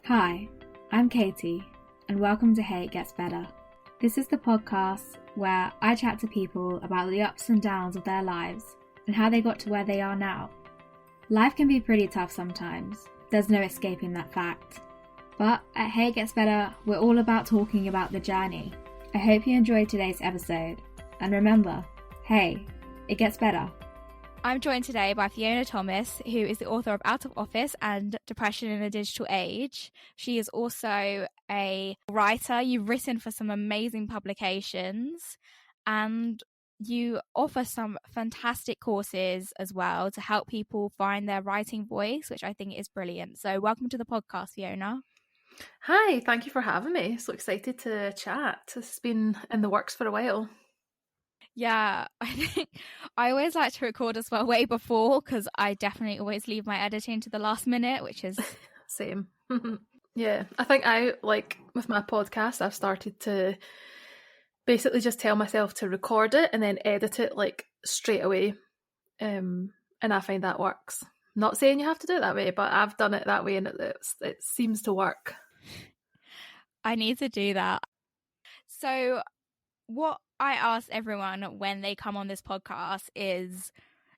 Hi, I'm Katie, and welcome to Hey It Gets Better. This is the podcast where I chat to people about the ups and downs of their lives and how they got to where they are now. Life can be pretty tough sometimes, there's no escaping that fact. But at Hey It Gets Better, we're all about talking about the journey. I hope you enjoyed today's episode, and remember, hey, it gets better. I'm joined today by Fiona Thomas, who is the author of Out of Office and Depression in a Digital Age. She is also a writer. You've written for some amazing publications and you offer some fantastic courses as well to help people find their writing voice, which I think is brilliant. So welcome to the podcast, Fiona. Hi, thank you for having me. So excited to chat. This has been in the works for a while. Yeah, I think I always like to record as well way before because I definitely always leave my editing to the last minute, which is... Same. Yeah, I think with my podcast, I've started to basically just tell myself to record it and then edit it straight away. And I find that works. Not saying you have to do it that way, but I've done it that way and it seems to work. I need to do that. So what I ask everyone when they come on this podcast is,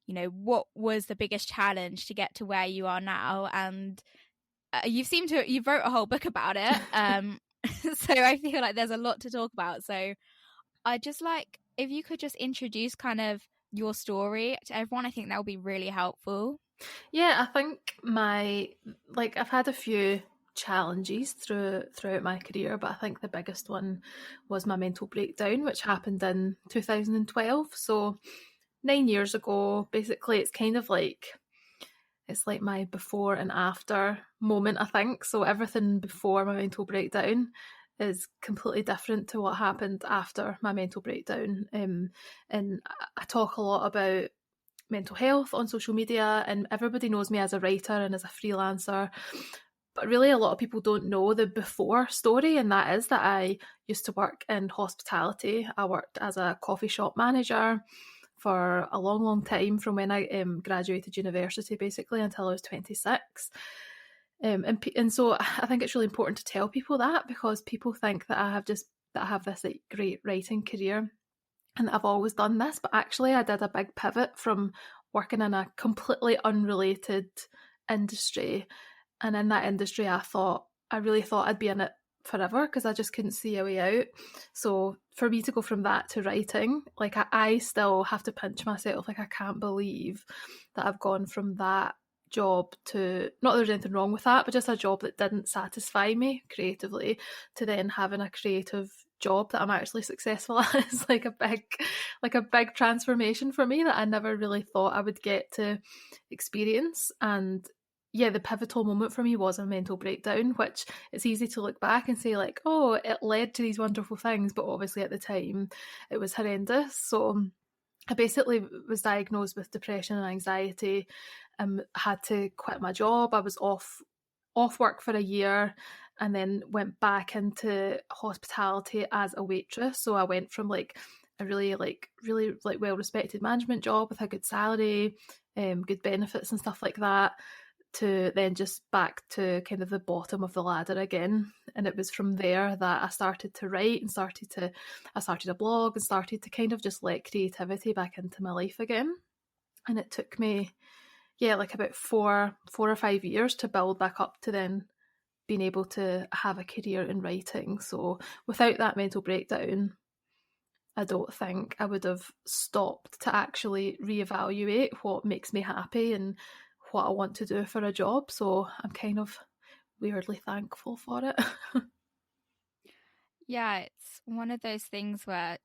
what was the biggest challenge to get to where you are now? And you've wrote a whole book about it. So I feel like there's a lot to talk about. So I just if you could just introduce kind of your story to everyone, I think that would be really helpful. Yeah, I think I've had a few challenges throughout my career, but I think the biggest one was my mental breakdown, which happened in 2012. So 9 years ago. Basically, it's kind of it's like my before and after moment, I think. So everything before my mental breakdown is completely different to what happened after my mental breakdown. And I talk a lot about mental health on social media, and everybody knows me as a writer and as a freelancer. But really, a lot of people don't know the before story, and that is that I used to work in hospitality. I worked as a coffee shop manager for a long, long time, from when I graduated university, basically, until I was 26. And so I think it's really important to tell people that, because people think that I have this great writing career and that I've always done this, but actually I did a big pivot from working in a completely unrelated industry. And in that industry, I really thought I'd be in it forever because I just couldn't see a way out. So for me to go from that to writing, I still have to pinch myself. I can't believe that I've gone from that job to, not that there's anything wrong with that, but just a job that didn't satisfy me creatively, to then having a creative job that I'm actually successful at. Is a big transformation for me that I never really thought I would get to experience. And yeah, the pivotal moment for me was a mental breakdown, which it's easy to look back and say oh, it led to these wonderful things, but obviously at the time it was horrendous. So I basically was diagnosed with depression and anxiety. Had to quit my job. I was off work for a year, and then went back into hospitality as a waitress. So I went from a really well respected management job with a good salary, good benefits and stuff like that, to then just back to kind of the bottom of the ladder again. And it was from there that I started to write and I started a blog and started to kind of just let creativity back into my life again. And it took me about 4 or 5 years to build back up to then being able to have a career in writing. So without that mental breakdown, I don't think I would have stopped to actually reevaluate what makes me happy and what I want to do for a job. So I'm kind of weirdly thankful for it. Yeah, it's one of those things where,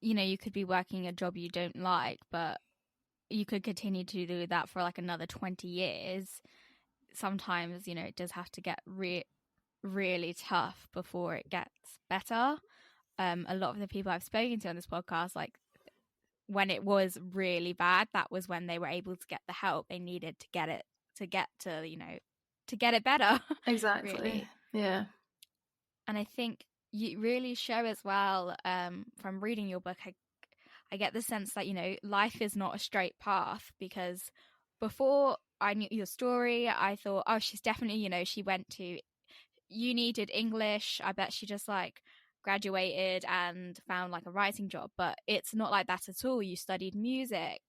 you could be working a job you don't like, but you could continue to do that for another 20 years. Sometimes, it does have to get really tough before it gets better. A lot of the people I've spoken to on this podcast, when it was really bad, that was when they were able to get the help they needed to get it better. Exactly. Really. Yeah. And I think you really show as well, from reading your book, I get the sense that, life is not a straight path, because before I knew your story, I thought, oh, she's definitely, she went to uni, did English. I bet she just like graduated and found like a writing job, but it's not like that at all. You studied music.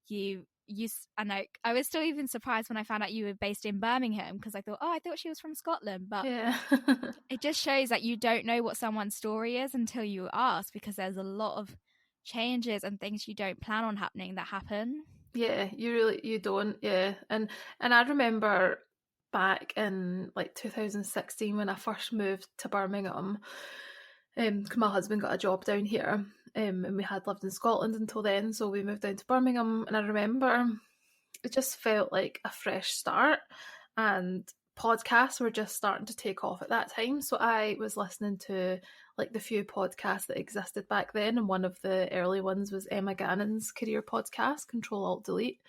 And I was still even surprised when I found out you were based in Birmingham, because I thought she was from Scotland, but Yeah. it just shows that you don't know what someone's story is until you ask, because there's a lot of changes and things you don't plan on happening that happen. Yeah, you don't. Yeah. And I remember back in like 2016 when I first moved to Birmingham, 'cause my husband got a job down here, and we had lived in Scotland until then, so we moved down to Birmingham, and I remember it just felt like a fresh start, and podcasts were just starting to take off at that time. So I was listening to like the few podcasts that existed back then, and one of the early ones was Emma Gannon's career podcast, Control Alt Delete.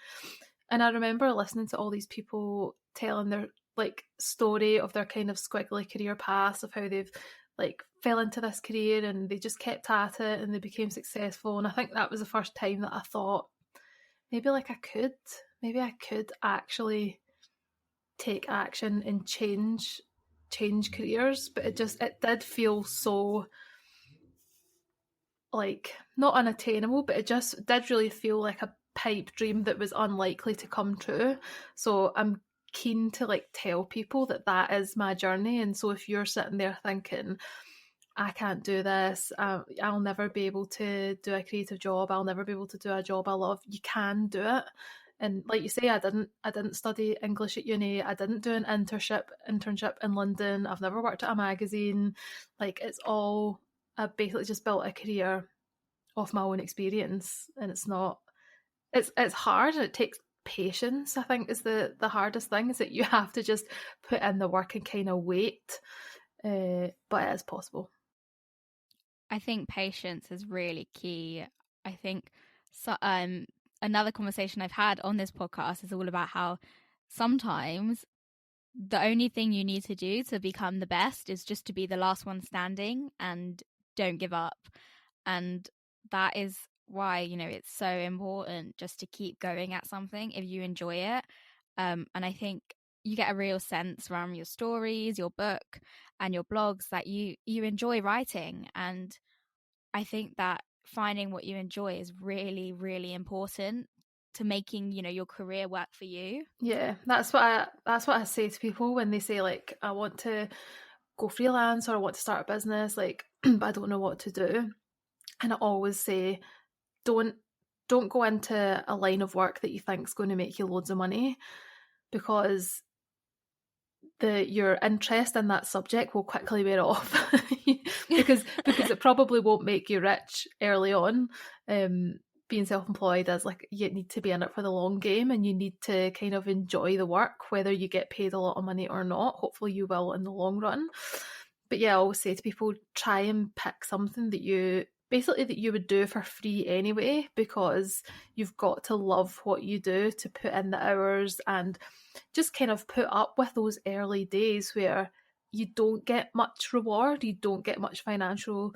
And I remember listening to all these people telling their like story of their kind of squiggly career paths, of how they've like fell into this career and they just kept at it and they became successful. And I think that was the first time that I thought maybe I could actually take action and change careers. But it did feel so like not unattainable, but it just did really feel like a pipe dream that was unlikely to come true. So I'm keen to like tell people that is my journey. And so if you're sitting there thinking, I can't do this, I'll never be able to do a creative job, I'll never be able to do a job I love, you can do it. And like you say, I didn't study English at uni, I didn't do an internship in London, I've never worked at a magazine. Like it's all, I basically just built a career off my own experience. And it's hard, and it takes patience. I think is the hardest thing, is that you have to just put in the work and kind of wait, but it is possible. I think patience is really key. I think another conversation I've had on this podcast is all about how sometimes the only thing you need to do to become the best is just to be the last one standing, and don't give up. And that is why, it's so important just to keep going at something if you enjoy it. And I think you get a real sense from your stories, your book, and your blogs that you enjoy writing. And I think that finding what you enjoy is really, really important to making, your career work for you. Yeah, that's what I say to people when they say like, I want to go freelance or I want to start a business, like, but I don't know what to do. And I always say, don't go into a line of work that you think is going to make you loads of money, because your interest in that subject will quickly wear off because it probably won't make you rich early on. Being self-employed is like, you need to be in it for the long game, and you need to kind of enjoy the work, whether you get paid a lot of money or not. Hopefully you will in the long run. But yeah, I always say to people, try and pick something that you would do for free anyway, because you've got to love what you do to put in the hours, and just kind of put up with those early days where you don't get much reward, you don't get much financial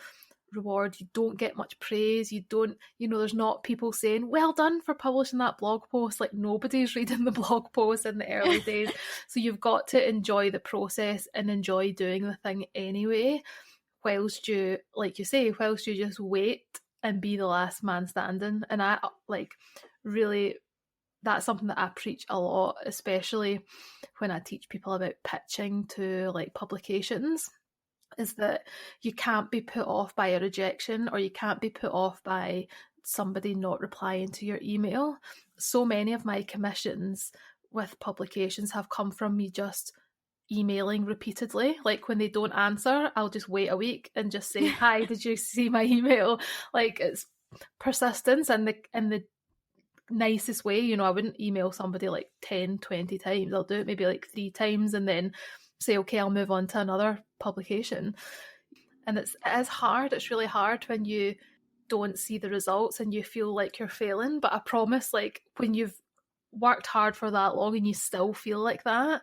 reward, you don't get much praise, there's not people saying well done for publishing that blog post. Like, nobody's reading the blog post in the early days. So you've got to enjoy the process and enjoy doing the thing anyway, whilst you just wait and be the last man standing. And I really, that's something that I preach a lot, especially when I teach people about pitching to like publications, is that you can't be put off by a rejection, or you can't be put off by somebody not replying to your email. So many of my commissions with publications have come from me just emailing repeatedly. Like, when they don't answer, I'll just wait a week and just say, hi, did you see my email? Like, it's persistence in the nicest way. I wouldn't email somebody like 10, 20 times. I'll do it maybe like 3 times and then say, okay, I'll move on to another publication. And it is hard. It's really hard when you don't see the results and you feel like you're failing. But I promise, like, when you've worked hard for that long and you still feel like that,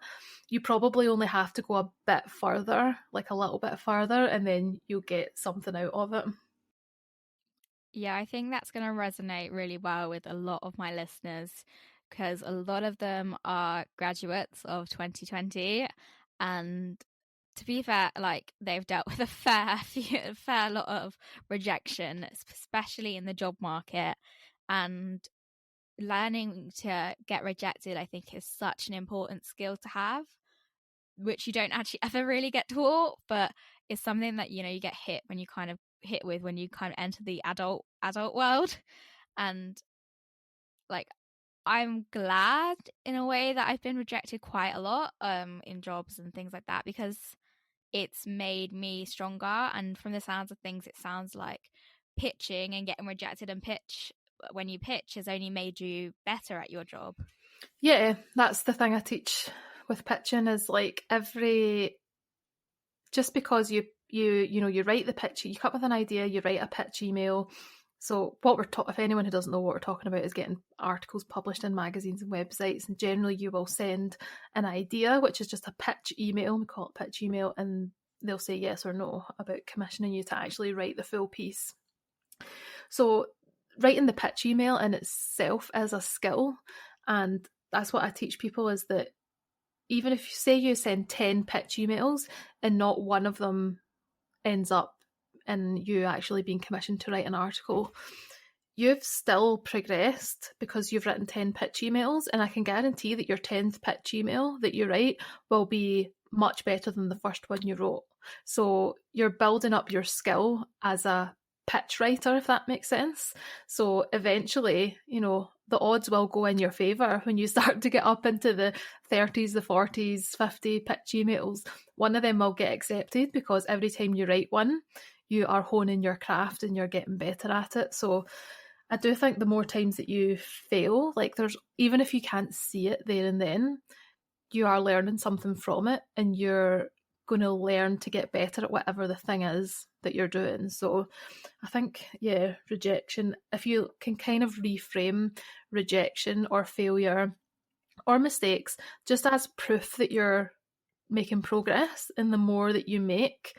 you probably only have to go a bit further, like a little bit further, and then you'll get something out of it. Yeah, I think that's going to resonate really well with a lot of my listeners, because a lot of them are graduates of 2020, and to be fair, like they've dealt with a fair lot of rejection, especially in the job market, and learning to get rejected, I think, is such an important skill to have, which you don't actually ever really get taught, but it's something that, you know, you get hit when you kind of enter the adult world. And like, I'm glad in a way that I've been rejected quite a lot in jobs and things like that, because it's made me stronger. And from the sounds of things, it sounds like pitching and getting rejected and when you pitch has only made you better at your job. Yeah, that's the thing I teach with pitching, is like just because you write the pitch, you come up with an idea, you write a pitch email. So what if anyone who doesn't know what we're talking about, is getting articles published in magazines and websites, and generally you will send an idea, which is just a pitch email, we call it pitch email, and they'll say yes or no about commissioning you to actually write the full piece. So writing the pitch email in itself is a skill, and that's what I teach people, is that even if you send 10 pitch emails and not one of them ends up in you actually being commissioned to write an article, you've still progressed because you've written 10 pitch emails, and I can guarantee that your 10th pitch email that you write will be much better than the first one you wrote. So you're building up your skill as a pitch writer, if that makes sense. So eventually, you know, the odds will go in your favour when you start to get up into the 30s, the 40s, 50 pitch emails. One of them will get accepted, because every time you write one, you are honing your craft and you're getting better at it. So I do think the more times that you fail, like even if you can't see it there and then, you are learning something from it, and you're going to learn to get better at whatever the thing is that you're doing. So I think, yeah, rejection, if you can kind of reframe rejection or failure or mistakes just as proof that you're making progress, and the more that you make,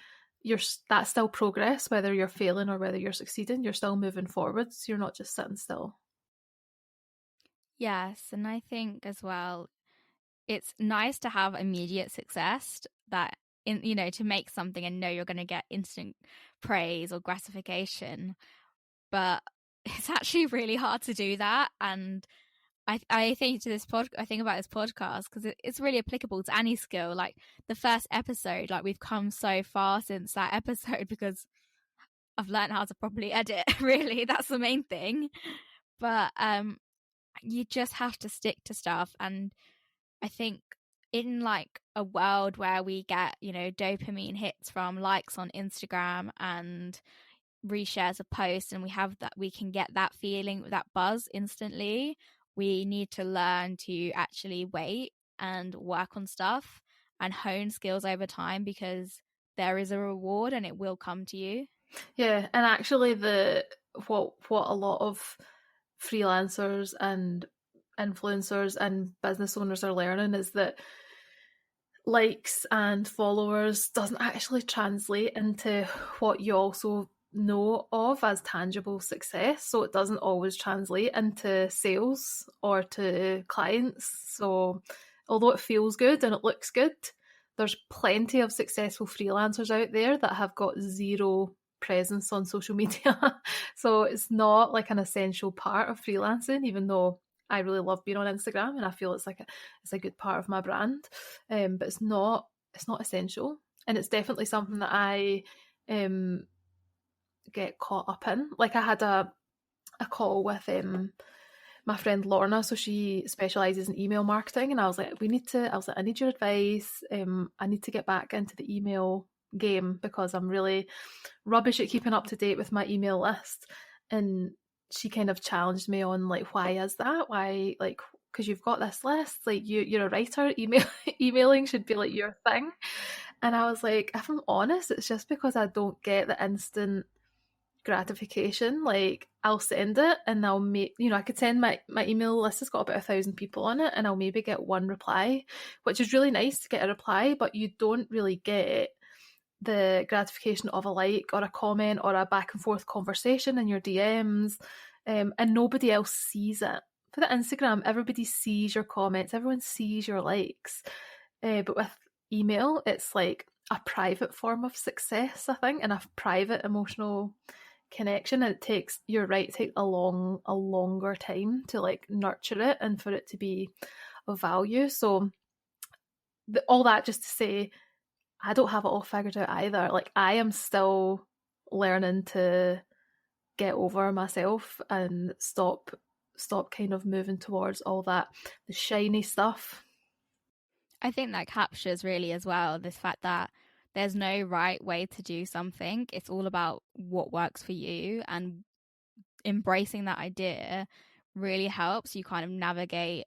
that's still progress, whether you're failing or whether you're succeeding, you're still moving forwards, you're not just sitting still. Yes, and I think as well, it's nice to have immediate success, that to make something and know you're going to get instant praise or gratification, but it's actually really hard to do that. And I think about this podcast because it's really applicable to any skill. Like the first episode, like we've come so far since that episode because I've learned how to properly edit. Really, that's the main thing. But you just have to stick to stuff, and I think in like a world where we get dopamine hits from likes on Instagram and reshares of posts, and we can get that feeling, that buzz instantly. We need to learn to actually wait and work on stuff and hone skills over time, because there is a reward and it will come to you. Yeah, and actually what a lot of freelancers and influencers and business owners are learning is that likes and followers doesn't actually translate into what you also know of as tangible success. So it doesn't always translate into sales or to clients. So although it feels good and it looks good, there's plenty of successful freelancers out there that have got zero presence on social media. So it's not like an essential part of freelancing, even though I really love being on Instagram and I feel it's a good part of my brand. But it's not essential, and it's definitely something that I get caught up in. Like I had a call with my friend Lorna, so she specialises in email marketing, and I was like, I need your advice. I need to get back into the email game because I'm really rubbish at keeping up to date with my email list. And she kind of challenged me on like, why is that? Why, like, because you've got this list, like you're a writer, emailing should be like your thing. And I was like, if I'm honest, it's just because I don't get the instant gratification. Like I'll send it and I'll I could send my email list has got about 1,000 people on it, and I'll maybe get one reply, which is really nice to get a reply, but you don't really get the gratification of a like or a comment or a back and forth conversation in your DMs, and nobody else sees it. For the Instagram, everybody sees your comments, everyone sees your likes, but with email, it's like a private form of success, I think, and a private emotional connection. And it takes, you're right, it takes a longer time to like nurture it and for it to be of value. So all that just to say, I don't have it all figured out either. Like, I am still learning to get over myself and stop kind of moving towards all that, the shiny stuff. I think that captures really as well this fact that there's no right way to do something. It's all about what works for you, and embracing that idea really helps you kind of navigate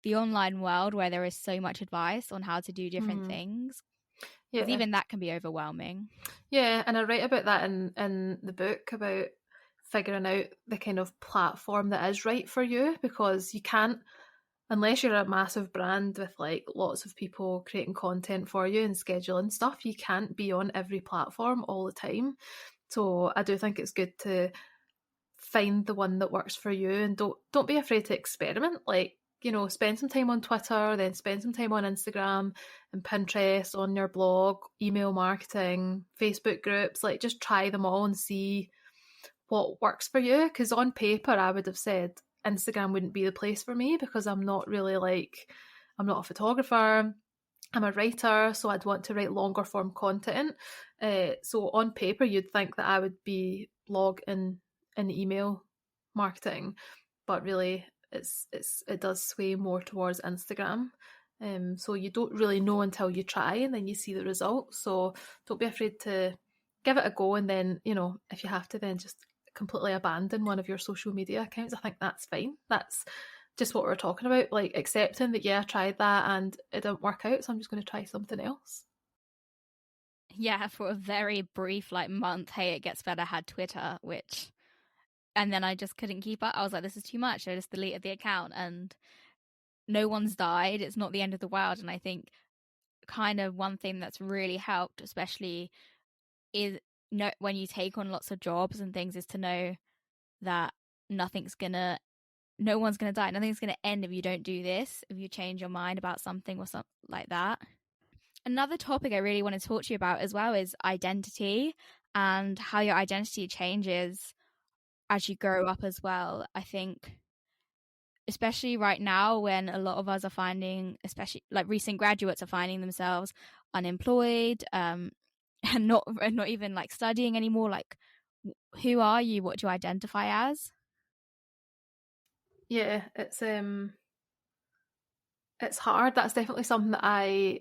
the online world where there is so much advice on how to do different things. Yeah, because even that can be overwhelming. Yeah, and I write about that in the book, about figuring out the kind of platform that is right for you, because you can't, unless you're a massive brand with like lots of people creating content for you and scheduling stuff, you can't be on every platform all the time. So I do think it's good to find the one that works for you, and don't be afraid to experiment. Like, you know, spend some time on Twitter, then spend some time on Instagram and Pinterest, on your blog, email marketing, Facebook groups. Like, just try them all and see what works for you. Because on paper, I would have said Instagram wouldn't be the place for me, because I'm not really like, I'm not a photographer, I'm a writer, so I'd want to write longer form content. So on paper, you'd think that I would be blog and email marketing, but really it does sway more towards Instagram. So you don't really know until you try, and then you see the results. So don't be afraid to give it a go, and then, you know, if you have to, then just completely abandon one of your social media accounts. I think that's fine. That's just what we're talking about, like accepting that, yeah, I tried that and it didn't work out, so I'm just going to try something else. Yeah, for a very brief like month, Hey It Gets Better had Twitter, and then I just couldn't keep up. I was like, this is too much. I just deleted the account, and no one's died. It's not the end of the world. And I think kind of one thing that's really helped, especially is when you take on lots of jobs and things, is to know that no one's gonna die. Nothing's gonna end if you don't do this, if you change your mind about something or something like that. Another topic I really want to talk to you about as well is identity, and how your identity changes as you grow up as well. I think especially right now, when a lot of us are finding, especially like recent graduates, are finding themselves unemployed, and not even like studying anymore. Like, who are you? What do you identify as? Yeah, it's hard. That's definitely something that I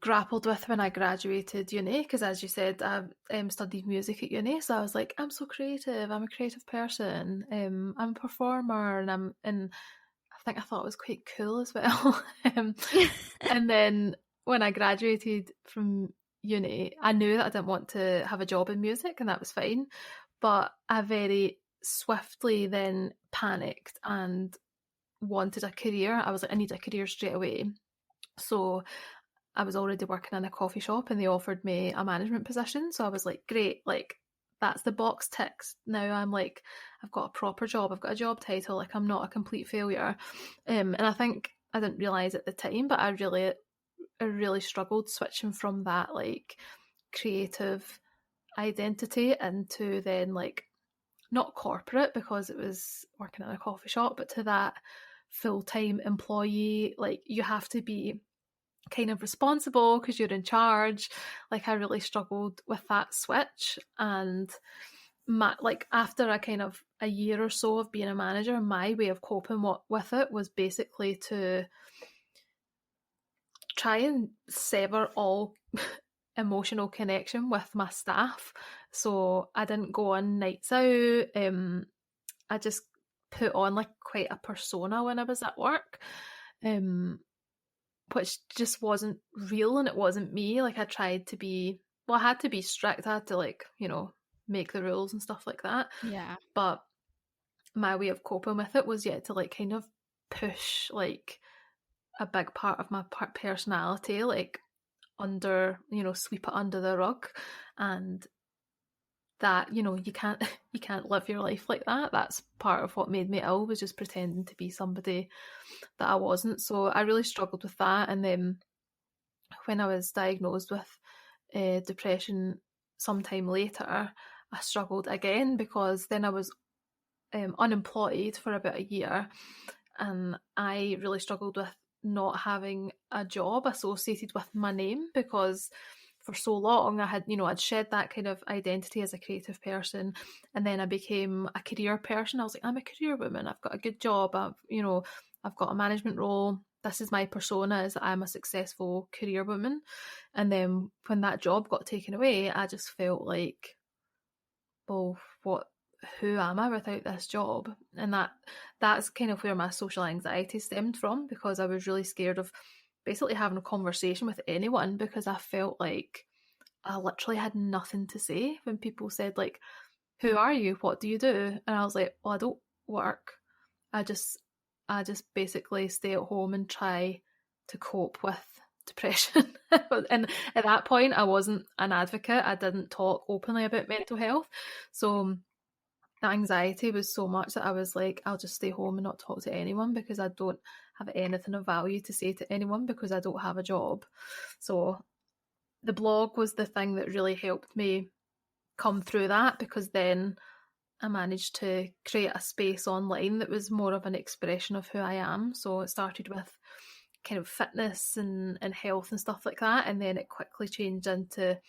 grappled with when I graduated uni, because as you said, I studied music at uni, so I was like, I'm so creative, I'm a creative person, I'm a performer, and I think I thought it was quite cool as well. And then when I graduated from uni, I knew that I didn't want to have a job in music, and that was fine, but I very swiftly then panicked and wanted a career. I was like, I need a career straight away. So I was already working in a coffee shop, and they offered me a management position. So I was like, great, like that's the box ticks. Now I'm like, I've got a proper job, I've got a job title, like I'm not a complete failure. And I think I didn't realise at the time, but I really struggled switching from that like creative identity into then like, not corporate because it was working in a coffee shop, but to that full-time employee. Like, you have to be kind of responsible because you're in charge. Like, I really struggled with that switch, and like after a kind of a year or so of being a manager, my way of coping with it was basically to try and sever all emotional connection with my staff. So I didn't go on nights out. I just put on like quite a persona when I was at work, which just wasn't real, and it wasn't me. Like, I tried to be, well, I had to be strict. I had to, like, you know, make the rules and stuff like that. Yeah. But my way of coping with it was, yeah, to like kind of push like a big part of my personality, like under, you know, sweep it under the rug. And that, you know, you can't live your life like that. That's part of what made me ill, was just pretending to be somebody that I wasn't. So I really struggled with that. And then when I was diagnosed with depression sometime later, I struggled again, because then I was unemployed for about a year, and I really struggled with not having a job associated with my name, because for so long I had, I'd shed that kind of identity as a creative person, and then I became a career person. I was like, I'm a career woman, I've got a good job, I've got a management role. This is my persona, is that I'm a successful career woman. And then when that job got taken away, I just felt like, well, who am I without this job? And that's kind of where my social anxiety stemmed from, because I was really scared of basically having a conversation with anyone, because I felt like I literally had nothing to say when people said, like, who are you? What do you do? And I was like, well, I don't work. I just basically stay at home and try to cope with depression. And at that point, I wasn't an advocate. I didn't talk openly about mental health. So the anxiety was so much that I was like, I'll just stay home and not talk to anyone, because I don't have anything of value to say to anyone, because I don't have a job. So the blog was the thing that really helped me come through that, because then I managed to create a space online that was more of an expression of who I am. So it started with kind of fitness and health and stuff like that, and then it quickly changed into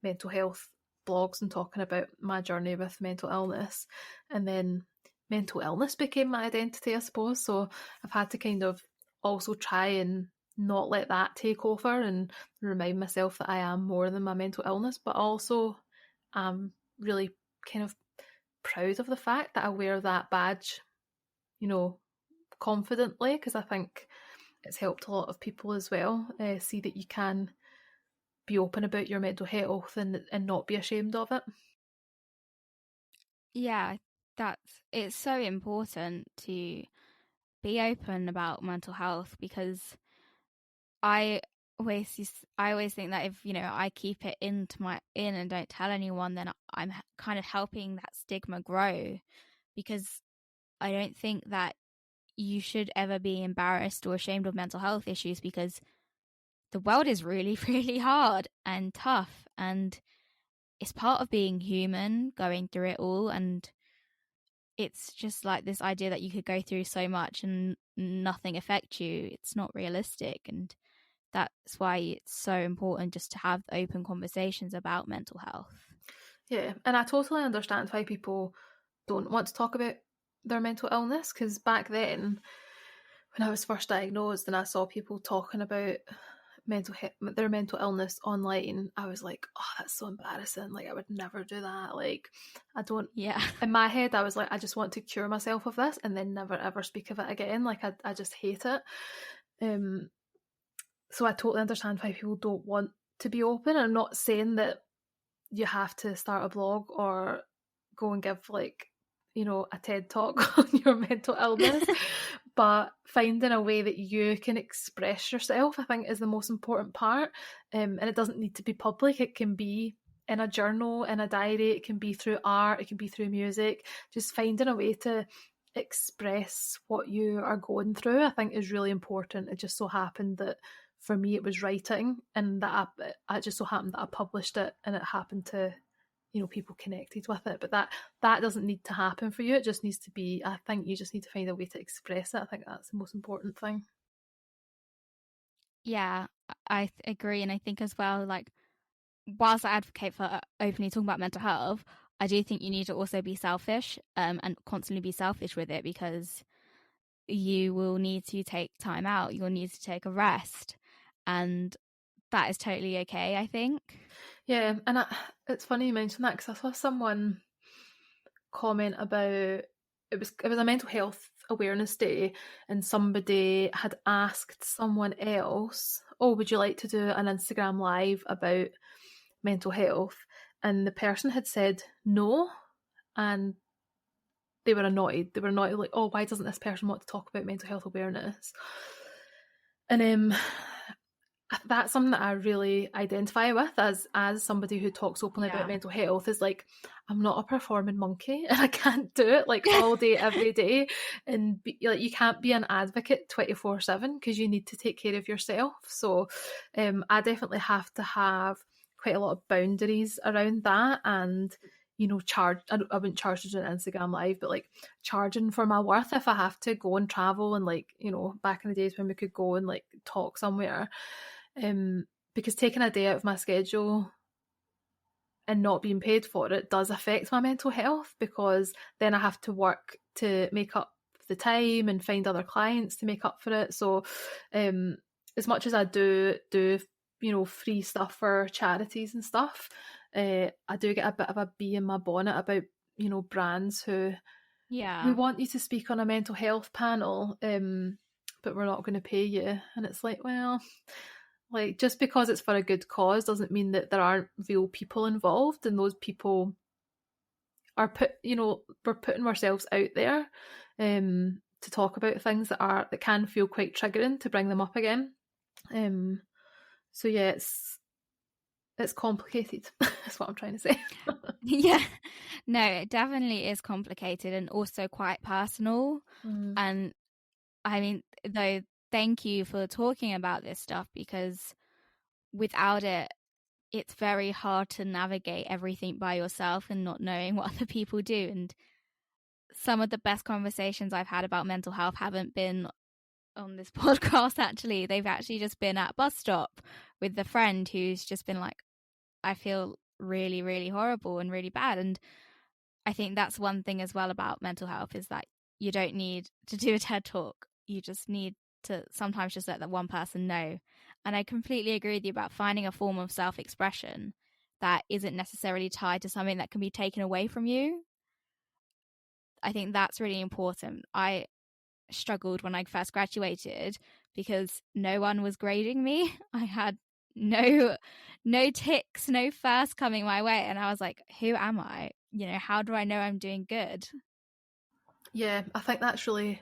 mental health blogs and talking about my journey with mental illness. And then mental illness became my identity, I suppose. So I've had to kind of also try and not let that take over, and remind myself that I am more than my mental illness, but also I'm really kind of proud of the fact that I wear that badge, confidently, because I think it's helped a lot of people as well, see that you can be open about your mental health and not be ashamed of it. Yeah, it's so important to be open about mental health, because I always think that if I keep it in and don't tell anyone, then I'm kind of helping that stigma grow, because I don't think that you should ever be embarrassed or ashamed of mental health issues, because the world is really, really hard and tough, and it's part of being human, going through it all. And it's just like this idea that you could go through so much and nothing affect you. It's not realistic. And that's why it's so important just to have open conversations about mental health. Yeah, and I totally understand why people don't want to talk about their mental illness, because back then, when I was first diagnosed and I saw people talking about their mental illness online, I was like, oh, that's so embarrassing. Like, I would never do that. Like, I don't. Yeah. In my head, I was like, I just want to cure myself of this and then never ever speak of it again. Like, I just hate it. So I totally understand why people don't want to be open. I'm not saying that you have to start a blog or go and give, like, a TED talk on your mental illness, but finding a way that you can express yourself, I think, is the most important part. And it doesn't need to be public. It can be in a journal, in a diary, it can be through art, it can be through music. Just finding a way to express what you are going through, I think, is really important. It just so happened that for me it was writing, and that I just so happened that I published it, and it happened to, people connected with it. But that doesn't need to happen for you. It just needs to be, I think you just need to find a way to express it. I think that's the most important thing. Yeah, I agree. And I think as well, like, whilst I advocate for openly talking about mental health, I do think you need to also be selfish, and constantly be selfish with it, because you will need to take time out. You'll need to take a rest, and that is totally okay, I think. Yeah, and it's funny you mention that, because I saw someone comment about, it was a mental health awareness day, and somebody had asked someone else, oh, would you like to do an Instagram live about mental health? And the person had said no, and they were annoyed. They were annoyed, like, oh, why doesn't this person want to talk about mental health awareness? And that's something that I really identify with as somebody who talks openly about mental health, is like, I'm not a performing monkey and I can't do it like all day every day, and like you can't be an advocate 24/7 because you need to take care of yourself. So I definitely have to have quite a lot of boundaries around that, and I wouldn't charge to do an Instagram live, but like charging for my worth if I have to go and travel, and like, back in the days when we could go and like talk somewhere. Because taking a day out of my schedule and not being paid for it does affect my mental health, because then I have to work to make up the time and find other clients to make up for it. So as much as I do free stuff for charities and stuff, I do get a bit of a bee in my bonnet about brands who we want you to speak on a mental health panel, but we're not going to pay you. And it's like, well, like, just because it's for a good cause doesn't mean that there aren't real people involved, and those people are we're putting ourselves out there to talk about things that can feel quite triggering to bring them up again. So yeah, it's complicated. That's what I'm trying to say. Yeah, no, it definitely is complicated and also quite personal. And I mean, though, thank you for talking about this stuff, because without it, it's very hard to navigate everything by yourself and not knowing what other people do. And some of the best conversations I've had about mental health haven't been on this podcast, actually. They've actually just been at a bus stop with a friend who's just been like, I feel really, really horrible and really bad. And I think that's one thing as well about mental health, is that you don't need to do a TED talk. You just need to sometimes just let that one person know. And I completely agree with you about finding a form of self-expression that isn't necessarily tied to something that can be taken away from you. I think that's really important. I struggled when I first graduated because no one was grading me. I had no ticks, no first coming my way, and I was like, who am I? How do I know I'm doing good? Yeah, I think that's really,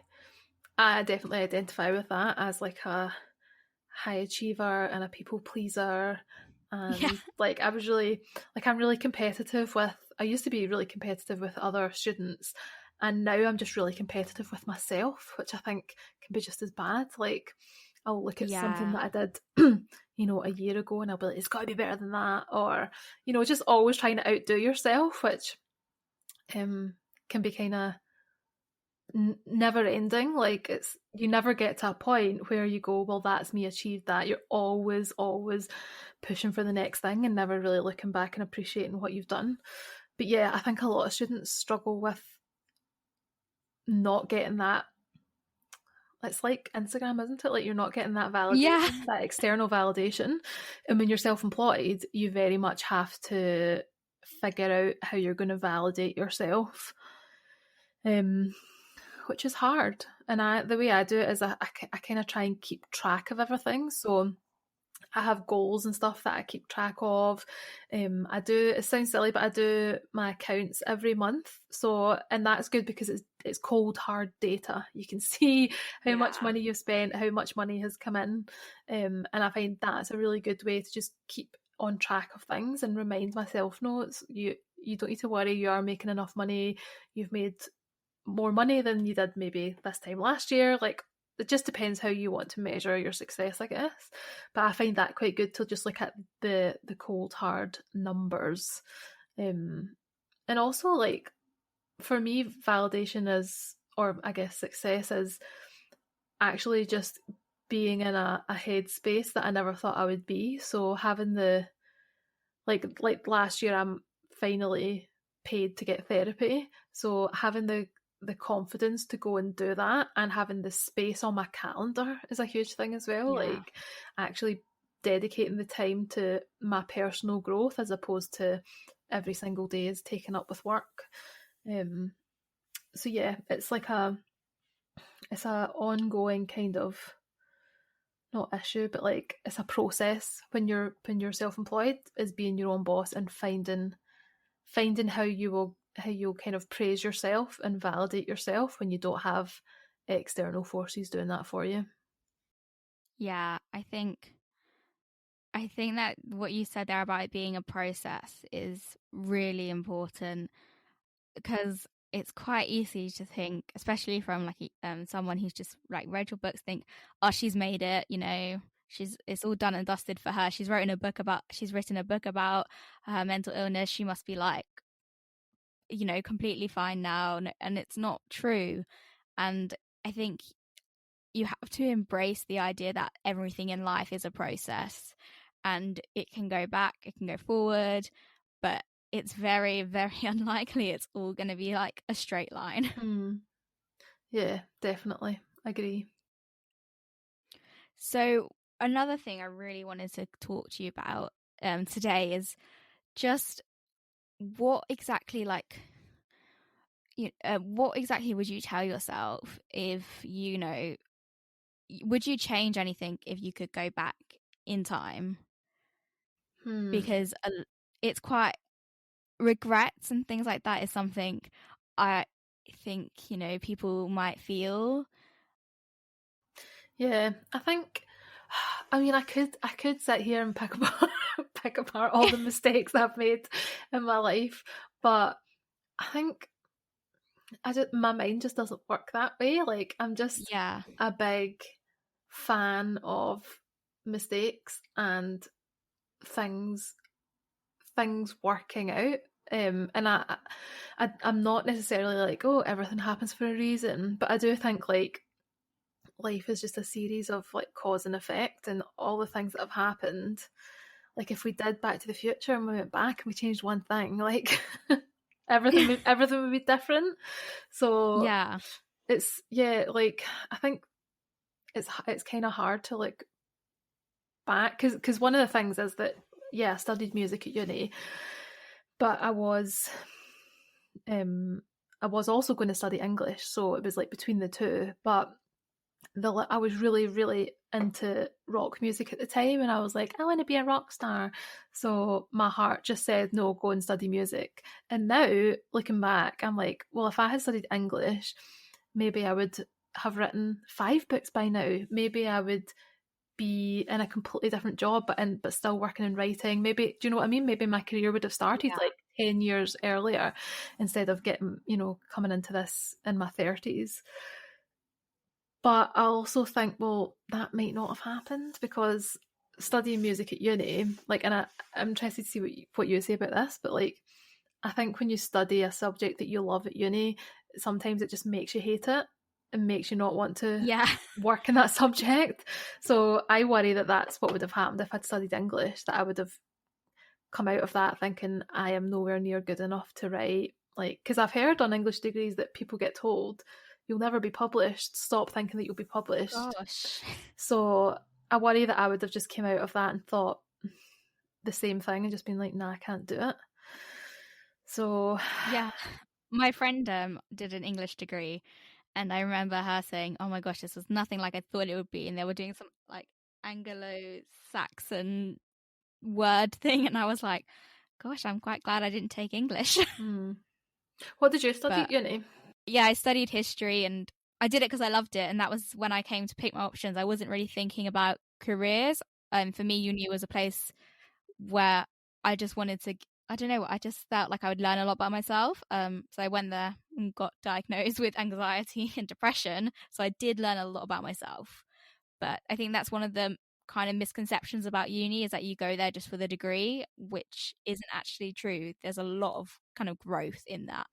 I definitely identify with that as like a high achiever and a people pleaser. And like I'm really competitive with, I used to be really competitive with other students, and now I'm just really competitive with myself, which I think can be just as bad. Like, I'll look at something that I did a year ago, and I'll be like, it's got to be better than that, or just always trying to outdo yourself, which can be kind of never ending. Like, you never get to a point where you go, well, that's me achieved that. You're always pushing for the next thing and never really looking back and appreciating what you've done. But yeah, I think a lot of students struggle with not getting that. It's like Instagram, isn't it? Like, you're not getting that validation, that external validation. And when you're self-employed, you very much have to figure out how you're going to validate yourself, which is hard. And the way I do it is I kind of try and keep track of everything. So I have goals and stuff that I keep track of. I do, it sounds silly, but I do my accounts every month. So, and that's good because it's cold, hard data. You can see how much money you've spent, how much money has come in. And I find that's a really good way to just keep on track of things and remind myself, no, you don't need to worry, you are making enough money. You've made more money than you did maybe this time last year. Like, it just depends how you want to measure your success, I guess. But I find that quite good to just look at the cold hard numbers. And also, like, for me, validation is, or I guess success is, actually just being in a headspace that I never thought I would be. So having the like last year, I'm finally paid to get therapy. So having the confidence to go and do that, and having the space on my calendar is a huge thing as well. Like, actually dedicating the time to my personal growth as opposed to every single day is taken up with work. So yeah, it's like it's a ongoing kind of, not issue, but like, it's a process when you're self-employed, is being your own boss and finding how you'll kind of praise yourself and validate yourself when you don't have external forces doing that for you. Yeah, I think I think that what you said there about it being a process is really important, because it's quite easy to think, especially from like someone who's just like read your books, think, oh, she's made it, it's all done and dusted for her. She's written a book about her mental illness. She must be like, completely fine now. And it's not true. And I think you have to embrace the idea that everything in life is a process, and it can go back, it can go forward, but it's very, very unlikely it's all going to be like a straight line. Yeah, definitely. Agree. So another thing I really wanted to talk to you about today is just what exactly would you tell yourself if would you change anything if you could go back in time? Because it's quite, regrets and things like that is something I think people might feel. Yeah, I think, I mean, I could sit here and pick apart all the mistakes I've made in my life, but I think my mind just doesn't work that way. Like, I'm just a big fan of mistakes and things working out. And I'm not necessarily like, oh, everything happens for a reason, but I do think like life is just a series of like cause and effect, and all the things that have happened. Like if we did Back to the Future and we went back and we changed one thing, like everything would be different. So it's like I think it's kind of hard to look back, because one of the things is that I studied music at uni, but I was also going to study English, so it was like between the two. But I was really, really into rock music at the time, and I was like, I want to be a rock star. So my heart just said, no, go and study music. And now, looking back, I'm like, well, if I had studied English, maybe I would have written 5 books by now. Maybe I would be in a completely different job, but still working in writing. Maybe, do you know what I mean? Maybe my career would have started like 10 years earlier, instead of getting, coming into this in my 30s. But I also think, well, that might not have happened, because studying music at uni, like, and I'm interested to see what you say about this, but like, I think when you study a subject that you love at uni, sometimes it just makes you hate it and makes you not want to work in that subject. So I worry that that's what would have happened if I'd studied English, that I would have come out of that thinking I am nowhere near good enough to write. Like, because I've heard on English degrees that people get told, you'll never be published, stop thinking that you'll be published. Gosh. So I worry that I would have just came out of that and thought the same thing and just been like, nah, I can't do it. So my friend did an English degree, and I remember her saying, oh my gosh, this was nothing like I thought it would be, and they were doing some like Anglo-Saxon word thing, and I was like, gosh, I'm quite glad I didn't take English. What did you study at uni? Yeah, I studied history, and I did it because I loved it, and that was when I came to pick my options. I wasn't really thinking about careers. For me, uni was a place where I just wanted to, I don't know, I just felt like I would learn a lot about myself. So I went there and got diagnosed with anxiety and depression. So I did learn a lot about myself. But I think that's one of the kind of misconceptions about uni, is that you go there just for the degree, which isn't actually true. There's a lot of kind of growth in that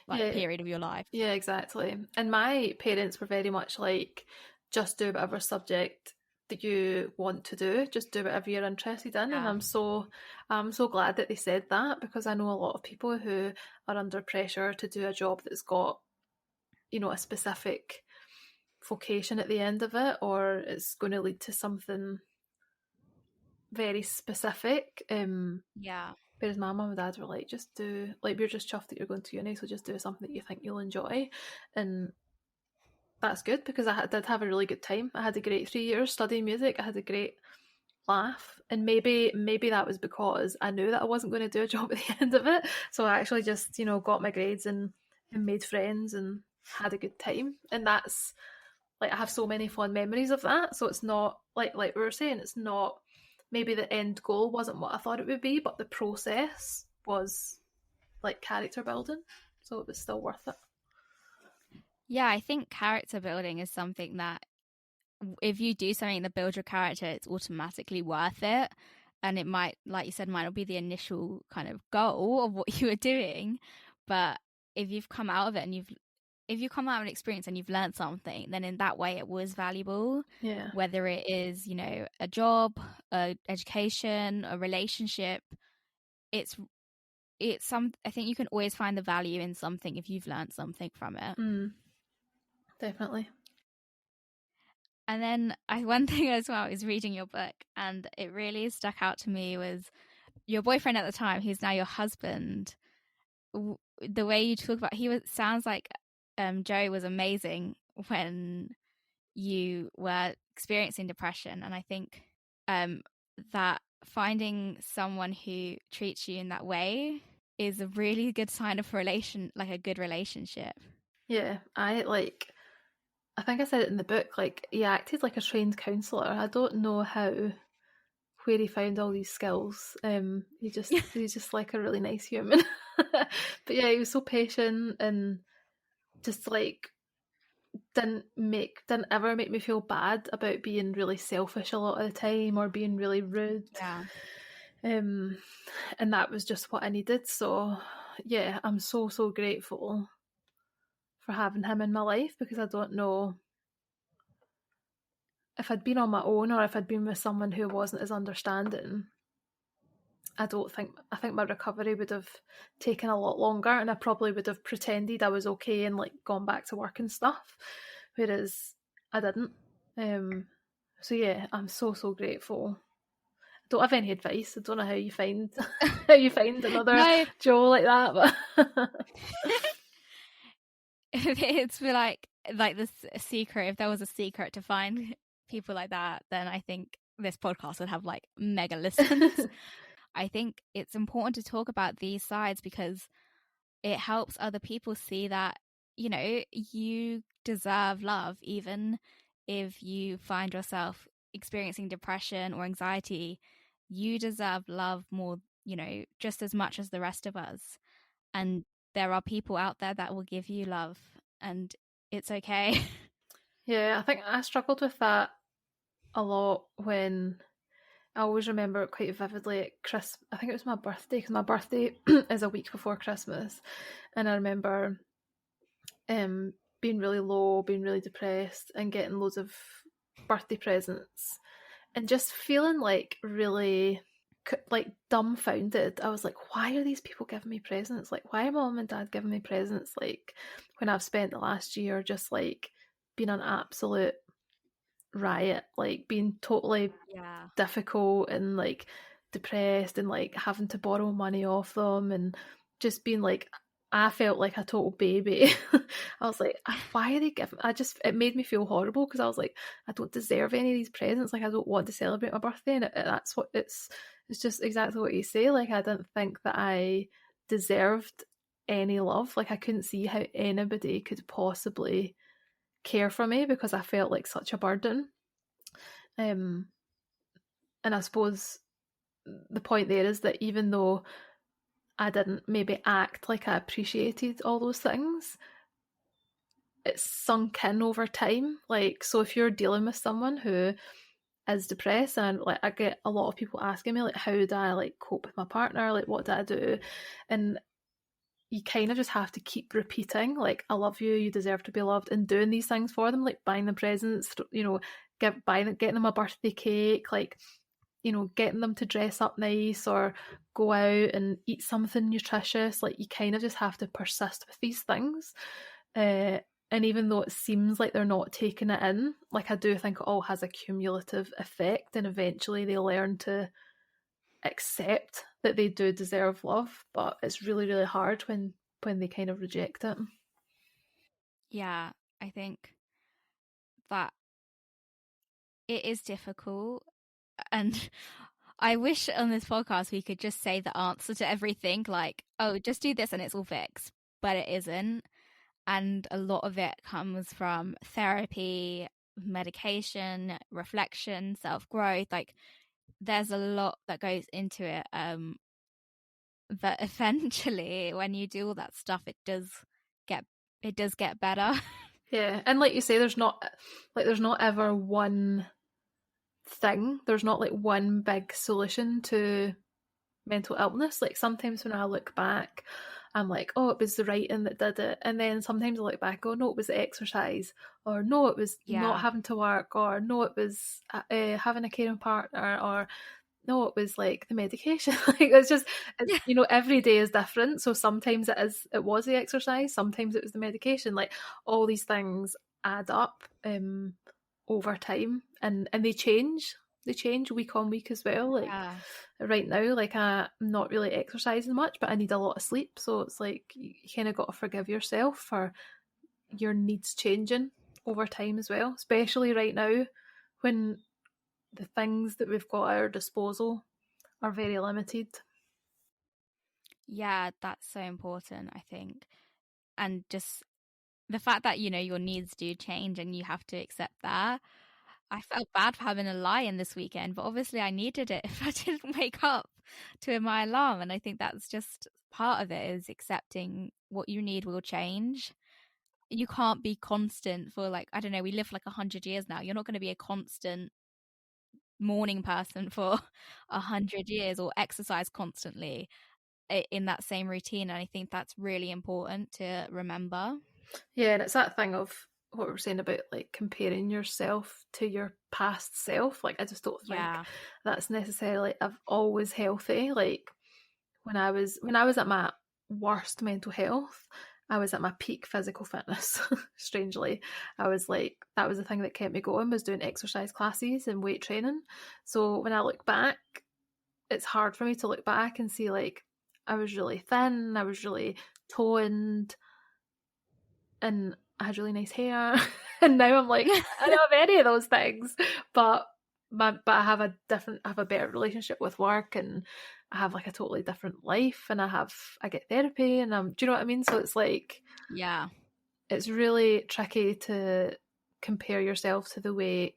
period of your life. Yeah, exactly. And my parents were very much like, just do whatever subject that you want to do, just do whatever you're interested in. And I'm so glad that they said that, because I know a lot of people who are under pressure to do a job that's got, a specific vocation at the end of it, or it's going to lead to something very specific. Whereas my mum and dad were like, just do, like, we're just chuffed that you're going to uni, so just do something that you think you'll enjoy. And that's good, because I did have a really good time. I had a great 3 years studying music. I had a great laugh, and maybe that was because I knew that I wasn't going to do a job at the end of it. So I actually just, got my grades and made friends and had a good time. And that's like, I have so many fond memories of that. So it's not like we were saying, it's not maybe the end goal wasn't what I thought it would be, but the process was like character building, so it was still worth it. Yeah, I think character building is something that if you do something that builds your character, it's automatically worth it. And it might, like you said, might not be the initial kind of goal of what you were doing, but if you've come out of it and if you come out of an experience and you've learned something, then in that way it was valuable. Yeah. Whether it is, you know, a job, a education, a relationship, it's I think you can always find the value in something if you've learned something from it. Definitely. And then one thing as well is reading your book, and it really stuck out to me was your boyfriend at the time, who's now your husband. The way you talk about, sounds like Joe was amazing when you were experiencing depression, and I think that finding someone who treats you in that way is a really good sign of a good relationship. Yeah, I think I said it in the book, like, he acted like a trained counsellor. I don't know where he found all these skills. He's just like a really nice human. But yeah, he was so patient and just like didn't ever make me feel bad about being really selfish a lot of the time or being really rude. Yeah. And that was just what I needed. So yeah, I'm so grateful for having him in my life, because I don't know if I'd been on my own or if I'd been with someone who wasn't as understanding. I think my recovery would have taken a lot longer, and I probably would have pretended I was okay and like gone back to work and stuff, whereas I didn't. So yeah, I'm so grateful. I don't have any advice. I don't know how you find another Joe like that, but it's like this secret. If there was a secret to find people like that, then I think this podcast would have like mega listens. I think it's important to talk about these sides because it helps other people see that, you know, you deserve love, even if you find yourself experiencing depression or anxiety. You deserve love more, you know, just as much as the rest of us. And there are people out there that will give you love, and it's okay. Yeah, I think I struggled with that a lot when I always remember it quite vividly at Christmas. I think it was my birthday, because my birthday is a week before Christmas, and I remember being really low, being really depressed, and getting loads of birthday presents, and just feeling like really like dumbfounded. I was like, why are these people giving me presents? Like, why are mom and dad giving me presents? Like, when I've spent the last year just like being an absolute riot, like being totally difficult and like depressed and like having to borrow money off them and just being like, I felt like a total baby. I was like, why are they giving? It made me feel horrible, because I was like, I don't deserve any of these presents. Like, I don't want to celebrate my birthday, and that's what it's just exactly what you say. Like, I didn't think that I deserved any love. Like, I couldn't see how anybody could possibly care for me, because I felt like such a burden. And I suppose the point there is that even though I didn't maybe act like I appreciated all those things, it's sunk in over time. Like, so if you're dealing with someone who is depressed, and like I get a lot of people asking me like, how do I like cope with my partner? Like, what do I do? And you kind of just have to keep repeating like, I love you, you deserve to be loved, and doing these things for them, like buying them presents, you know, getting them a birthday cake, like, you know, getting them to dress up nice or go out and eat something nutritious. Like, you kind of just have to persist with these things. And even though it seems like they're not taking it in, like, I do think it all has a cumulative effect, and eventually they learn to accept that they do deserve love. But it's really, really hard when they kind of reject it. Yeah, I think that it is difficult, and I wish on this podcast we could just say the answer to everything, like, oh, just do this and it's all fixed, but it isn't. And a lot of it comes from therapy, medication, reflection, self-growth. Like, there's a lot that goes into it. But eventually, when you do all that stuff, it does get better. Yeah, and like you say, there's not ever one thing. There's not like one big solution to mental illness. Like sometimes when I look back, I'm like, oh, it was the writing that did it, and then sometimes I look back, oh no, it was the exercise, or no, it was not Yeah. having to work, or no, it was having a caring partner, or no, it was like the medication. Like it's just, every day is different. So sometimes it was the exercise, sometimes it was the medication. Like all these things add up over time, and they change. They change week on week as well. Like right now, like I'm not really exercising much, but I need a lot of sleep. So it's like you kind of got to forgive yourself for your needs changing over time as well, especially right now when the things that we've got at our disposal are very limited. Yeah, that's so important, I think. And just the fact that, your needs do change and you have to accept that. I felt bad for having a lie-in this weekend, but obviously I needed it if I didn't wake up to my alarm. And I think that's just part of it, is accepting what you need will change. You can't be constant for I don't know, we live 100 years now. You're not going to be a constant morning person for 100 years or exercise constantly in that same routine. And I think that's really important to remember. Yeah, and it's that thing of what we were saying about comparing yourself to your past self. I just don't think that's necessarily always healthy. When I was at my worst mental health, I was at my peak physical fitness. Strangely, I was that was the thing that kept me going, was doing exercise classes and weight training. So when I look back, it's hard for me to look back and see I was really thin, I was really toned, and I had really nice hair. And now I'm I don't have any of those things, but I have a better relationship with work, and I have a totally different life, and I get therapy, and do you know what I mean? So it's it's really tricky to compare yourself to the way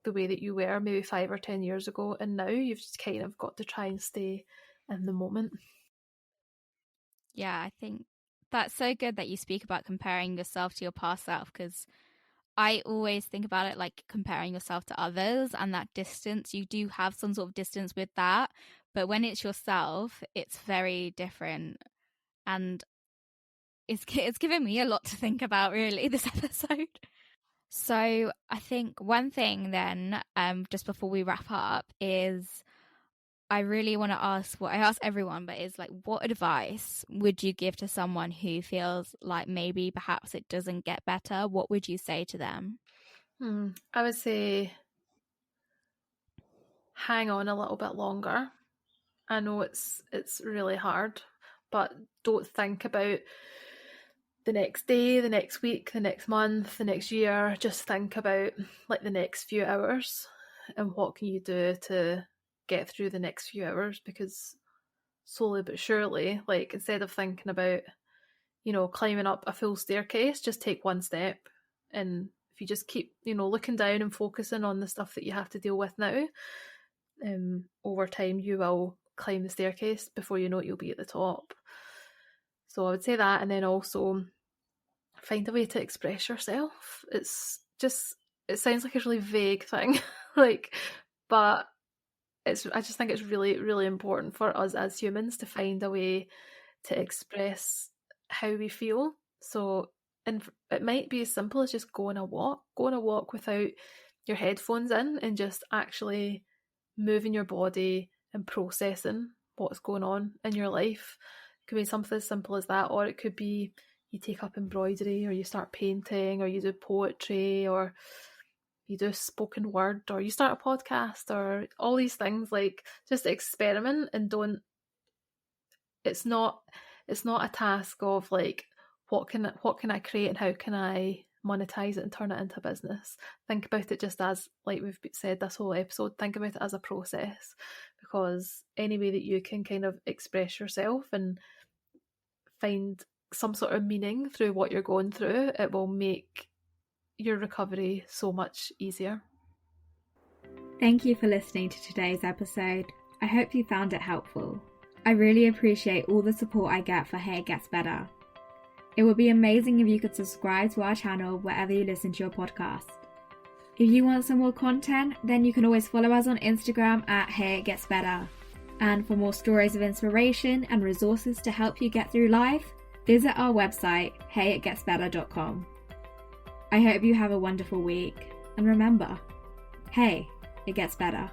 that you were maybe 5 or 10 years ago, and now you've just kind of got to try and stay in the moment. Yeah, I think that's so good that you speak about comparing yourself to your past self, because I always think about it like comparing yourself to others, and that distance, you do have some sort of distance with that, but when it's yourself, it's very different. And it's given me a lot to think about, really, this episode. So I think one thing then, just before we wrap up, is I really want to ask what I ask everyone, but is what advice would you give to someone who feels like maybe perhaps it doesn't get better? What would you say to them? I would say hang on a little bit longer. I know it's really hard, but don't think about the next day, the next week, the next month, the next year. Just think about the next few hours, and what can you do to get through the next few hours, because slowly but surely, instead of thinking about climbing up a full staircase, just take one step. And if you just keep looking down and focusing on the stuff that you have to deal with now, over time you will climb the staircase. Before you know it, you'll be at the top. So I would say that, and then also find a way to express yourself. It sounds like a really vague thing, but I just think it's really, really important for us as humans to find a way to express how we feel. So, and it might be as simple as just going a walk without your headphones in, and just actually moving your body and processing what's going on in your life. It could be something as simple as that, or it could be you take up embroidery, or you start painting, or you do poetry, or you do spoken word, or you start a podcast, or all these things. Just experiment, and don't. It's not a task of what can I create, and how can I monetize it and turn it into a business. Think about it just as, we've said this whole episode, think about it as a process, because any way that you can kind of express yourself and find some sort of meaning through what you're going through, it will make your recovery so much easier. Thank you for listening to today's episode. I hope you found it helpful. I really appreciate all the support I get for Hey It Gets Better. It would be amazing if you could subscribe to our channel wherever you listen to your podcast. If you want some more content, then you can always follow us on Instagram at Hey It Gets Better. And for more stories of inspiration and resources to help you get through life, visit our website, heyitgetsbetter.com. I hope you have a wonderful week. And remember, hey, it gets better.